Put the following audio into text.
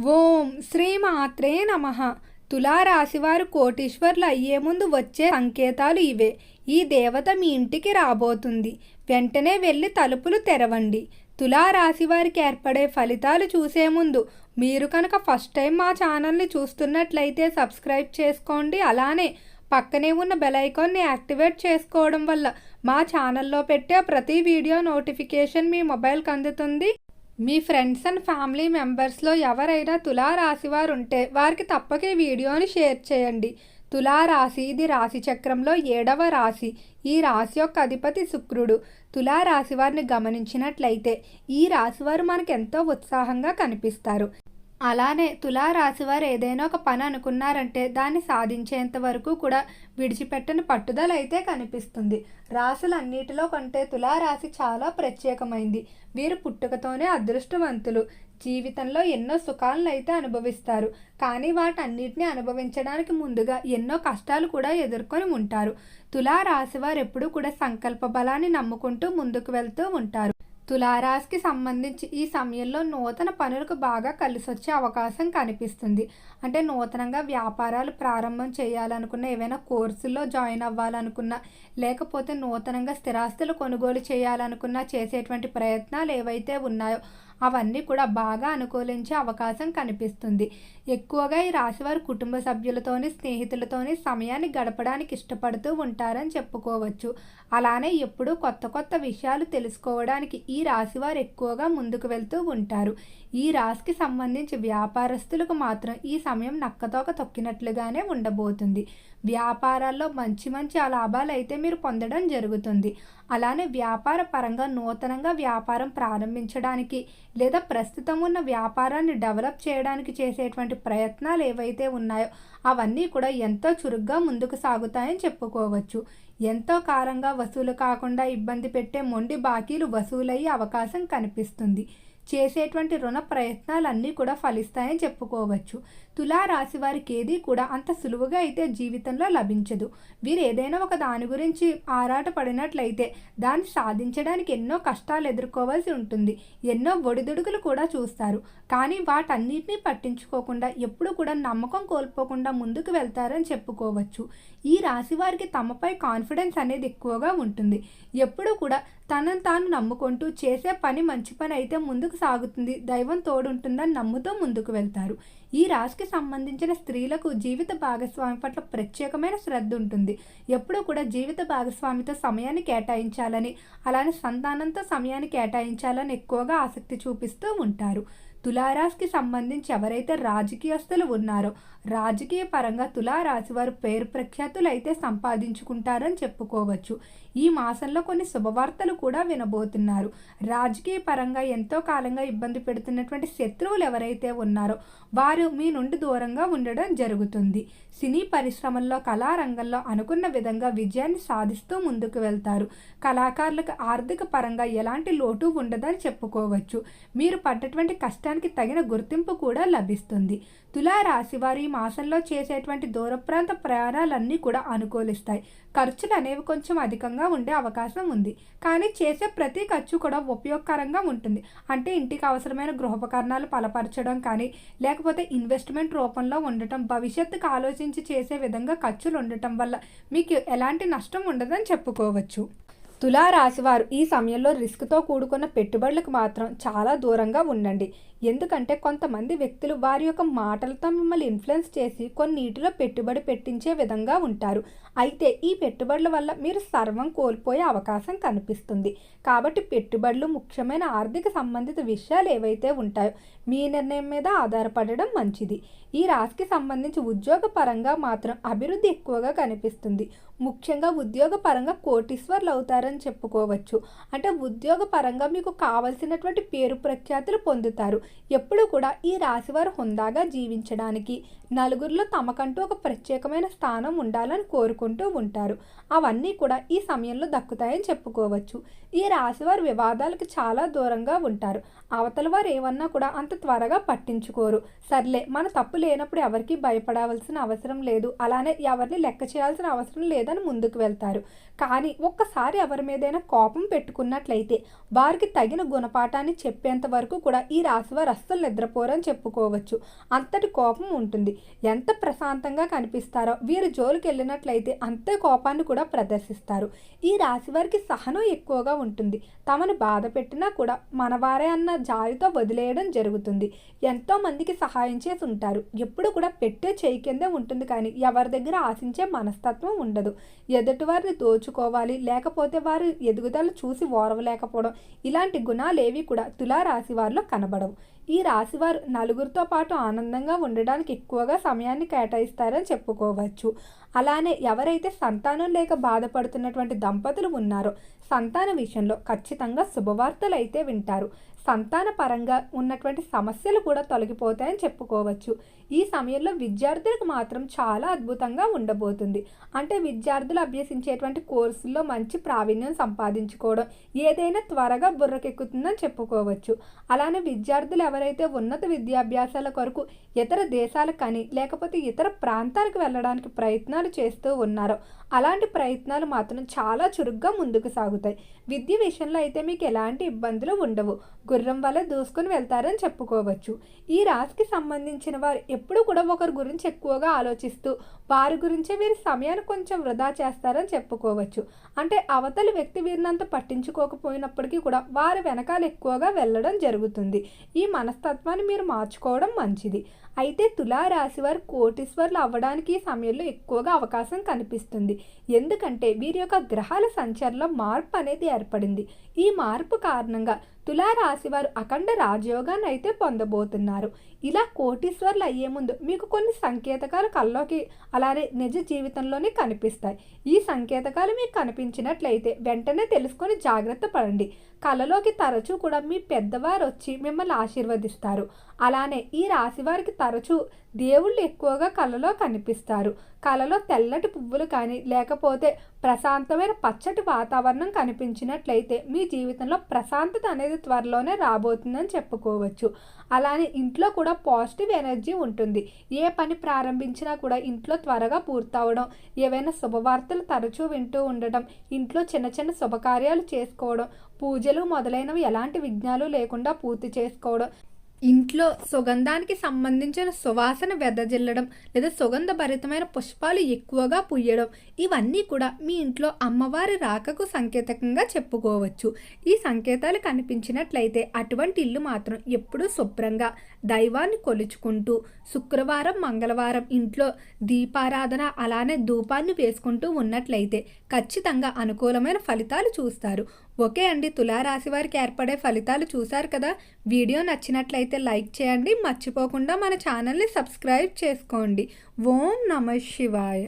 ఓం శ్రీమాత్రే నమః. తులారాశివారు కోటీశ్వర్లు అయ్యే ముందు వచ్చే సంకేతాలు ఇవే. ఈ దేవత మీ ఇంటికి రాబోతుంది. వెంటనే వెళ్ళి తలుపులు తెరవండి. తులారాశివారికి ఏర్పడే ఫలితాలు చూసే ముందు మీరు కనుక ఫస్ట్ టైం మా ఛానల్ని చూస్తున్నట్లయితే సబ్స్క్రైబ్ చేసుకోండి. అలానే పక్కనే ఉన్న బెల్ ఐకాన్ని యాక్టివేట్ చేసుకోవడం వల్ల మా ఛానల్లో పెట్టే ప్రతి వీడియో నోటిఫికేషన్ మీ మొబైల్కి అందుతుంది. మీ ఫ్రెండ్స్ అండ్ ఫ్యామిలీ మెంబర్స్లో ఎవరైనా తులారాశి వారు ఉంటే వారికి తప్పక ఈ వీడియోని షేర్ చేయండి. తులారాశి ఇది రాశి చక్రంలో 7వ రాశి. ఈ రాశి యొక్క అధిపతి శుక్రుడు. తులారాశి వారిని గమనించినట్లయితే ఈ రాశి వారు మనకు ఎంతో ఉత్సాహంగా కనిపిస్తారు. అలానే తులారాశి వారు ఏదైనా ఒక పని అనుకున్నారంటే దాన్ని సాధించేంత వరకు కూడా విడిచిపెట్టని పట్టుదల అయితే కనిపిస్తుంది. రాశులన్నిటిలో కంటే తులారాశి చాలా ప్రత్యేకమైంది. వీరు పుట్టుకతోనే అదృష్టవంతులు. జీవితంలో ఎన్నో సుఖాలను అయితే అనుభవిస్తారు. కానీ వాటన్నిటిని అనుభవించడానికి ముందుగా ఎన్నో కష్టాలు కూడా ఎదుర్కొని ఉంటారు. తులారాశి వారు ఎప్పుడూ కూడా సంకల్ప బలాన్ని నమ్ముకుంటూ ముందుకు వెళ్తూ ఉంటారు. తులారాశికి సంబంధించి ఈ సమయంలో నూతన పనులకు బాగా కలిసొచ్చే అవకాశం కనిపిస్తుంది. అంటే నూతనంగా వ్యాపారాలు ప్రారంభం చేయాలనుకున్న, ఏవైనా కోర్సుల్లో జాయిన్ అవ్వాలనుకున్నా, లేకపోతే నూతనంగా స్థిరాస్తులు కొనుగోలు చేయాలనుకున్నా చేసేటువంటి ప్రయత్నాలు ఏవైతే ఉన్నాయో అవన్నీ కూడా బాగా అనుకూలించే అవకాశం కనిపిస్తుంది. ఎక్కువగా ఈ రాశివారు కుటుంబ సభ్యులతోని, స్నేహితులతోని సమయాన్ని గడపడానికి ఇష్టపడుతూ ఉంటారని చెప్పుకోవచ్చు. అలానే ఎప్పుడూ కొత్త కొత్త విషయాలు తెలుసుకోవడానికి ఈ రాశివారు ఎక్కువగా ముందుకు వెళ్తూ ఉంటారు. ఈ రాశికి సంబంధించి వ్యాపారస్తులకు మాత్రం ఈ సమయం నక్కతోక తొక్కినట్లుగానే ఉండబోతుంది. వ్యాపారాల్లో మంచి మంచి లాభాలు అయితే మీరు పొందడం జరుగుతుంది. అలానే వ్యాపార పరంగా నూతనంగా వ్యాపారం ప్రారంభించడానికి లేదా ప్రస్తుతం ఉన్న వ్యాపారాన్ని డెవలప్ చేయడానికి చేసేటువంటి ప్రయత్నాలు ఏవైతే ఉన్నాయో అవన్నీ కూడా ఎంతో చురుగ్గా ముందుకు సాగుతాయని చెప్పుకోవచ్చు. ఎంతో కాలంగా వసూలు కాకుండా ఇబ్బంది పెట్టే మొండి బాకీలు వసూలయ్యే అవకాశం కనిపిస్తుంది. చేసేటువంటి రుణ ప్రయత్నాలన్నీ కూడా ఫలిస్తాయని చెప్పుకోవచ్చు. తులారాశి వారికి ఏది కూడా అంత సులువుగా అయితే జీవితంలో లభించదు. వీరు ఏదైనా ఒక దాని గురించి ఆరాట పడినట్లయితే దాన్ని సాధించడానికి ఎన్నో కష్టాలు ఎదుర్కోవాల్సి ఉంటుంది. ఎన్నో ఒడిదుడుకులు కూడా చూస్తారు. కానీ వాటన్నిటినీ పట్టించుకోకుండా ఎప్పుడు కూడా నమ్మకం కోల్పోకుండా ముందుకు వెళ్తారని చెప్పుకోవచ్చు. ఈ రాశి వారికి తమపై కాన్ఫిడెన్స్ అనేది ఎక్కువగా ఉంటుంది. ఎప్పుడు కూడా తనను తాను నమ్ముకుంటూ చేసే పని మంచి పని అయితే ముందుకు సాగుతుంది, దైవం తోడుంటుందని నమ్ముతూ ముందుకు వెళ్తారు. ఈ రాశికి సంబంధించిన స్త్రీలకు జీవిత భాగస్వామి పట్ల ప్రత్యేకమైన శ్రద్ధ ఉంటుంది. ఎప్పుడూ కూడా జీవిత భాగస్వామితో సమయాన్ని కేటాయించాలని, అలానే సంతానంతో సమయాన్ని కేటాయించాలని ఎక్కువగా ఆసక్తి చూపిస్తూ ఉంటారు. తులారాశికి సంబంధించి ఎవరైతే రాజకీయస్తులు ఉన్నారో రాజకీయ పరంగా తులారాశి వారు పేరు ప్రఖ్యాతులు అయితే సంపాదించుకుంటారని చెప్పుకోవచ్చు. ఈ మాసంలో కొన్ని శుభవార్తలు కూడా వినబోతున్నారు. రాజకీయ పరంగా ఎంతో కాలంగా ఇబ్బంది పెడుతున్నటువంటి శత్రువులు ఎవరైతే ఉన్నారో వారు మీ నుండి దూరంగా ఉండడం జరుగుతుంది. సినీ పరిశ్రమల్లో, కళారంగంలో అనుకున్న విధంగా విజయాన్ని సాధిస్తూ ముందుకు వెళ్తారు. కళాకారులకు ఆర్థిక పరంగా ఎలాంటి లోటు ఉండదని చెప్పుకోవచ్చు. మీరు పడ్డటువంటి కష్టానికి తగిన గుర్తింపు కూడా లభిస్తుంది. తులారాశి వారు ఈ మాసంలో చేసేటువంటి దూర ప్రాంత ప్రయాణాలన్నీ కూడా అనుకూలిస్తాయి. ఖర్చులు అనేవి కొంచెం అధికంగా ఉండే అవకాశం ఉంది. కానీ చేసే ప్రతి ఖర్చు కూడా ఉపయోగకరంగా ఉంటుంది. అంటే ఇంటికి అవసరమైన గృహోపకరణాలు బలపరచడం కానీ, లేకపోతే ఇన్వెస్ట్మెంట్ రూపంలో ఉండటం, భవిష్యత్తుకు ఆలోచించి చేసే విధంగా ఖర్చులు ఉండటం వల్ల మీకు ఎలాంటి నష్టం ఉండదని చెప్పుకోవచ్చు. తులారాశి వారు ఈ సమయంలో రిస్క్తో కూడుకున్న పెట్టుబడులకు మాత్రం చాలా దూరంగా ఉండండి. ఎందుకంటే కొంతమంది వ్యక్తులు వారి యొక్క మాటలతో మిమ్మల్ని ఇన్ఫ్లుయెన్స్ చేసి కొన్నిటిలో పెట్టుబడి పెట్టించే విధంగా ఉంటారు. అయితే ఈ పెట్టుబడుల వల్ల మీరు సర్వం కోల్పోయే అవకాశం కనిపిస్తుంది. కాబట్టి పెట్టుబడులు, ముఖ్యమైన ఆర్థిక సంబంధిత విషయాలు ఏవైతే ఉంటాయో మీ నిర్ణయం మీద ఆధారపడడం మంచిది. ఈ రాశికి సంబంధించి ఉద్యోగ పరంగా మాత్రం అభివృద్ధి ఎక్కువగా కనిపిస్తుంది. ముఖ్యంగా ఉద్యోగ పరంగా కోటీశ్వర్లు అవుతారని చెప్పుకోవచ్చు. అంటే ఉద్యోగ పరంగా మీకు కావలసినటువంటి పేరు ప్రఖ్యాతులు పొందుతారు. ఎప్పుడు కూడా ఈ రాశివారు హుందాగా జీవించడానికి, నలుగురిలో తమకంటూ ఒక ప్రత్యేకమైన స్థానం ఉండాలని కోరుకుంటూ ఉంటారు. అవన్నీ కూడా ఈ సమయంలో దక్కుతాయని చెప్పుకోవచ్చు. ఈ రాశివారు వివాదాలకు చాలా దూరంగా ఉంటారు. అవతల వారు ఏమన్నా కూడా అంత త్వరగా పట్టించుకోరు. సర్లే, మన తప్పు లేనప్పుడు ఎవరికి భయపడవలసిన అవసరం లేదు, అలానే ఎవరిని లెక్క చేయాల్సిన అవసరం లేదని ముందుకు వెళ్తారు. కానీ ఒక్కసారి ఎవరిని ఎవరి మీదైనా కోపం పెట్టుకున్నట్లయితే వారికి తగిన గుణపాఠాన్ని చెప్పేంత వరకు కూడా ఈ రాశివారు అస్సలు నిద్రపోరని చెప్పుకోవచ్చు. అంతటి కోపం ఉంటుంది. ఎంత ప్రశాంతంగా కనిపిస్తారో వీరు జోలికి వెళ్ళినట్లయితే అంతే కోపాన్ని కూడా ప్రదర్శిస్తారు. ఈ రాశివారికి సహనం ఎక్కువగా ఉంటుంది. తమను బాధ పెట్టినా కూడా మనవారే అన్న జాలితో వదిలేయడం జరుగుతుంది. ఎంతో మందికి సహాయం చేసి ఉంటారు. ఎప్పుడు కూడా పెట్టే చేయి కిందే ఉంటుంది, కానీ ఎవరి దగ్గర ఆశించే మనస్తత్వం ఉండదు. ఎదుటివారిని దోచుకోవాలి, లేకపోతే వారి ఎదుగుదల చూసి ఓర్వలేకపోవడం, ఇలాంటి గుణాలేవి కూడా తులారాశి వారిలో కనబడవు. ఈ రాశివారు నలుగురితో పాటు ఆనందంగా ఉండడానికి ఎక్కువగా సమయాన్ని కేటాయిస్తారని చెప్పుకోవచ్చు. అలానే ఎవరైతే సంతానం లేక బాధపడుతున్నటువంటి దంపతులు ఉన్నారో సంతాన విషయంలో ఖచ్చితంగా శుభవార్తలు అయితే వింటారు. సంతాన పరంగా ఉన్నటువంటి సమస్యలు కూడా తొలగిపోతాయని చెప్పుకోవచ్చు. ఈ సమయంలో విద్యార్థులకు మాత్రం చాలా అద్భుతంగా ఉండబోతుంది. అంటే విద్యార్థులు అభ్యసించేటువంటి కోర్సుల్లో మంచి ప్రావీణ్యం సంపాదించుకోవడం, ఏదైనా త్వరగా బుర్రకెక్కుతుందని చెప్పుకోవచ్చు. అలానే విద్యార్థులు ఎవరైతే ఉన్నత విద్యాభ్యాసాల కొరకు ఇతర దేశాలకు కానీ లేకపోతే ఇతర ప్రాంతాలకు వెళ్ళడానికి ప్రయత్నాలు చేస్తూ ఉన్నారో అలాంటి ప్రయత్నాలు మాత్రం చాలా చురుగ్గా ముందుకు సాగుతాయి. విద్య విషయంలో అయితే మీకు ఎలాంటి ఇబ్బందులు ఉండవు. గుర్రం వల్ల దూసుకొని వెళ్తారని చెప్పుకోవచ్చు. ఈ రాశికి సంబంధించిన వారు ఎప్పుడు కూడా ఒకరి గురించి ఎక్కువగా ఆలోచిస్తూ వారి గురించే వీరి సమయాన్ని కొంచెం వృధా చేస్తారని చెప్పుకోవచ్చు. అంటే అవతలి వ్యక్తి వీరినంత పట్టించుకోకపోయినప్పటికీ కూడా వారి వెనకాల ఎక్కువగా వెళ్ళడం జరుగుతుంది. ఈ మనస్తత్వాన్ని మీరు మార్చుకోవడం మంచిది. అయితే తులారాశి వారు కోటీశ్వర్లు అవ్వడానికి ఈ సమయంలో ఎక్కువగా అవకాశం కనిపిస్తుంది. ఎందుకంటే వీరి యొక్క గ్రహాల సంచారంలో మార్పు అనేది ఏర్పడింది. ఈ మార్పు కారణంగా తులారాశి వారు అఖండ రాజయోగాన్ని అయితే పొందబోతున్నారు. ఇలా కోటీశ్వర్లు అయ్యే ముందు మీకు కొన్ని సంకేతకాలు కల్లోకి అలానే నిజ జీవితంలోనే కనిపిస్తాయి. ఈ సంకేతకాలు మీకు కనిపించినట్లయితే వెంటనే తెలుసుకొని జాగ్రత్త పడండి. కళలోకి తరచూ కూడా మీ పెద్దవారు వచ్చి మిమ్మల్ని ఆశీర్వదిస్తారు. అలానే ఈ రాశి వారికి తరచూ దేవుళ్ళు ఎక్కువగా కళలో కనిపిస్తారు. కళలో తెల్లటి పువ్వులు కానీ లేకపోతే ప్రశాంతమైన పచ్చటి వాతావరణం కనిపించినట్లయితే మీ జీవితంలో ప్రశాంతత అనేది త్వరలోనే రాబోతుందని చెప్పుకోవచ్చు. అలానే ఇంట్లో కూడా పాజిటివ్ ఎనర్జీ ఉంటుంది. ఏ పని ప్రారంభించినా కూడా ఇంట్లో త్వరగా పూర్తవడం, ఏవైనా శుభవార్తలు తరచూ వింటూ ఉండడం, ఇంట్లో చిన్న చిన్న శుభకార్యాలు చేసుకోవడం, పూజలు మొదలైనవి ఎలాంటి విఘ్నాలు లేకుండా పూర్తి చేసుకోవడం, ఇంట్లో సుగంధానికి సంబంధించిన సువాసన వెదజల్లడం లేదా సుగంధభరితమైన పుష్పాలు ఎక్కువగా పూయడం, ఇవన్నీ కూడా మీ ఇంట్లో అమ్మవారి రాకకు సంకేతకంగా చెప్పుకోవచ్చు. ఈ సంకేతాలు కనిపించినట్లయితే అటువంటి ఇల్లు మాత్రం ఎప్పుడూ శుభ్రంగా దైవాన్ని కొలుచుకుంటూ శుక్రవారం మంగళవారం ఇంట్లో దీపారాధన అలానే ధూపాన్ని వేసుకుంటూ ఉన్నట్లయితే ఖచ్చితంగా అనుకూలమైన ఫలితాలు చూస్తారు. ఓకే అండి, తులారాశి వారికి ఏర్పడే ఫలితాలు చూశారు కదా. వీడియో నచ్చినట్లయితే లైక్ చేయండి. మర్చిపోకుండా మన ఛానల్ని సబ్స్క్రైబ్ చేసుకోండి. ఓం నమః శివాయ.